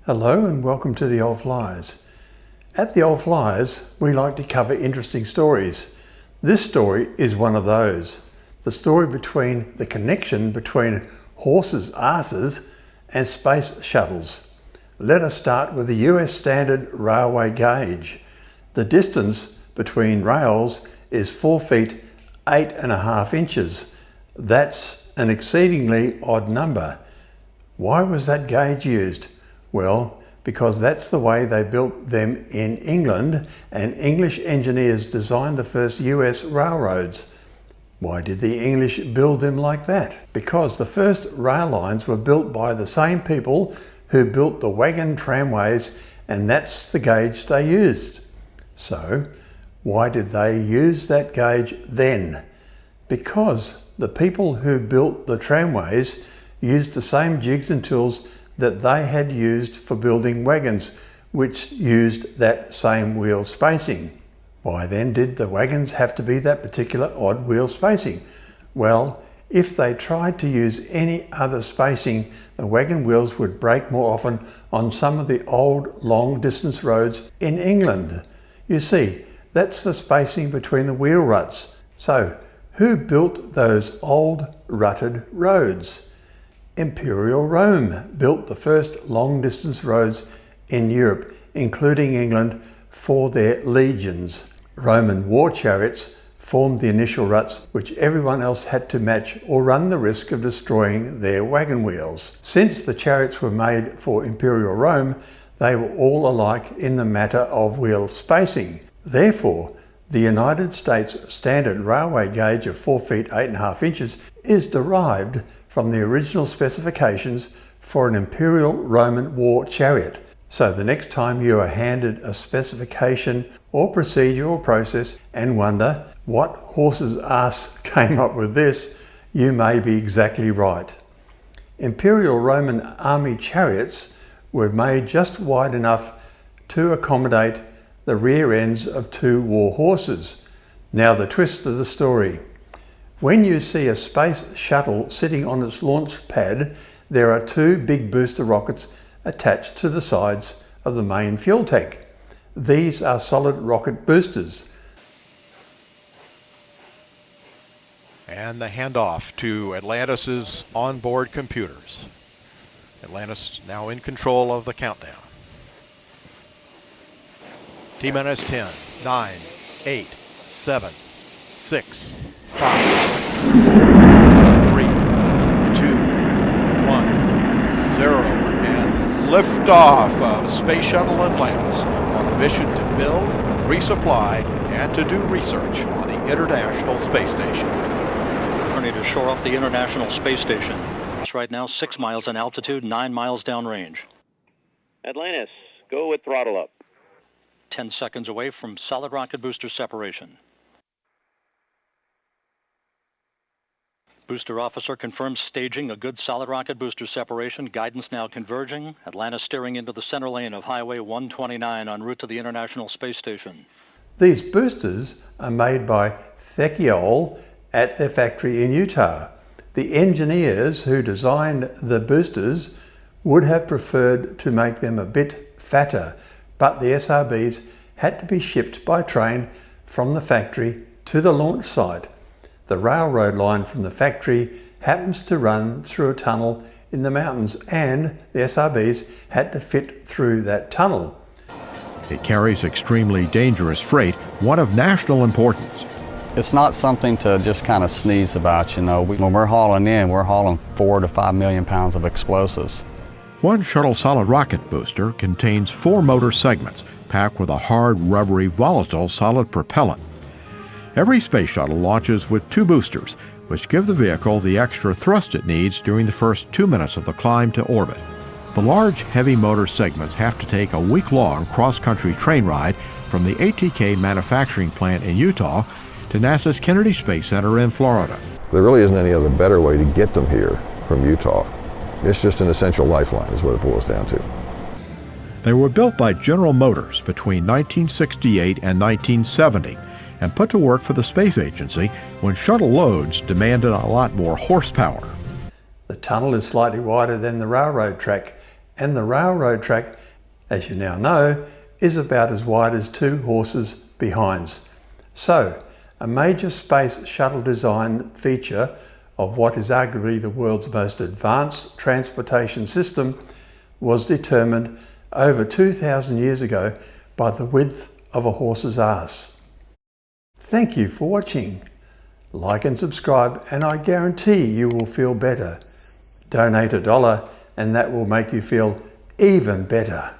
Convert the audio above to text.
Hello and welcome to the Old Fliers. At the Old Fliers, we like to cover interesting stories. This story is one of those. The story between the connection between horses' asses and space shuttles. Let us start with the US Standard Railway gauge. The distance between rails is 4 feet 8.5 inches. That's an exceedingly odd number. Why was that gauge used? Well, because that's the way they built them in England, and English engineers designed the first US railroads. Why did the English build them like that? Because the first rail lines were built by the same people who built the wagon tramways, and that's the gauge they used. So, why did they use that gauge then? Because the people who built the tramways used the same jigs and tools that they had used for building wagons, which used that same wheel spacing. Why then did the wagons have to be that particular odd wheel spacing? Well, if they tried to use any other spacing, the wagon wheels would break more often on some of the old long distance roads in England. You see, that's the spacing between the wheel ruts. So, who built those old rutted roads? Imperial Rome built the first long-distance roads in Europe, including England, for their legions. Roman war chariots formed the initial ruts, which everyone else had to match or run the risk of destroying their wagon wheels. Since the chariots were made for Imperial Rome, they were all alike in the matter of wheel spacing. Therefore, the United States Standard Railway gauge of 4 feet 8.5 inches is derived from the original specifications for an Imperial Roman war chariot. So the next time you are handed a specification or procedure or process and wonder what horse's ass came up with this, you may be exactly right. Imperial Roman army chariots were made just wide enough to accommodate the rear ends of 2 war horses. Now the twist of the story. When you see a space shuttle sitting on its launch pad, there are 2 big booster rockets attached to the sides of the main fuel tank. These are solid rocket boosters. And the handoff to Atlantis' onboard computers. Atlantis now in control of the countdown. T-minus 10, 9, 8, 7, 6, 5, 3, 2, 1, 0, and liftoff of Space Shuttle Atlantis on a mission to build, resupply, and to do research on the International Space Station. Journey to shore up the International Space Station. It's right now 6 miles in altitude, 9 miles downrange. Atlantis, go with throttle up. 10 seconds away from solid rocket booster separation. Booster officer confirms staging a good solid rocket booster separation. Guidance now converging. Atlantis steering into the center lane of Highway 129 en route to the International Space Station. These boosters are made by Thekiol at their factory in Utah. The engineers who designed the boosters would have preferred to make them a bit fatter, but the SRBs had to be shipped by train from the factory to the launch site. The railroad line from the factory happens to run through a tunnel in the mountains, and the SRBs had to fit through that tunnel. It carries extremely dangerous freight, one of national importance. It's not something to just kind of sneeze about, you know. When we're hauling in, we're hauling 4 to 5 million pounds of explosives. One shuttle solid rocket booster contains 4 motor segments packed with a hard, rubbery, volatile solid propellant. Every space shuttle launches with 2 boosters, which give the vehicle the extra thrust it needs during the first 2 minutes of the climb to orbit. The large, heavy motor segments have to take a week-long cross-country train ride from the ATK manufacturing plant in Utah to NASA's Kennedy Space Center in Florida. There really isn't any other better way to get them here from Utah. It's just an essential lifeline is what it boils down to. They were built by General Motors between 1968 and 1970 and put to work for the space agency when shuttle loads demanded a lot more horsepower. The tunnel is slightly wider than the railroad track, and the railroad track, as you now know, is about as wide as 2 horses' behinds. So, a major space shuttle design feature of what is arguably the world's most advanced transportation system was determined over 2,000 years ago by the width of a horse's arse. Thank you for watching. Like and subscribe and I guarantee you will feel better. Donate $1 and that will make you feel even better.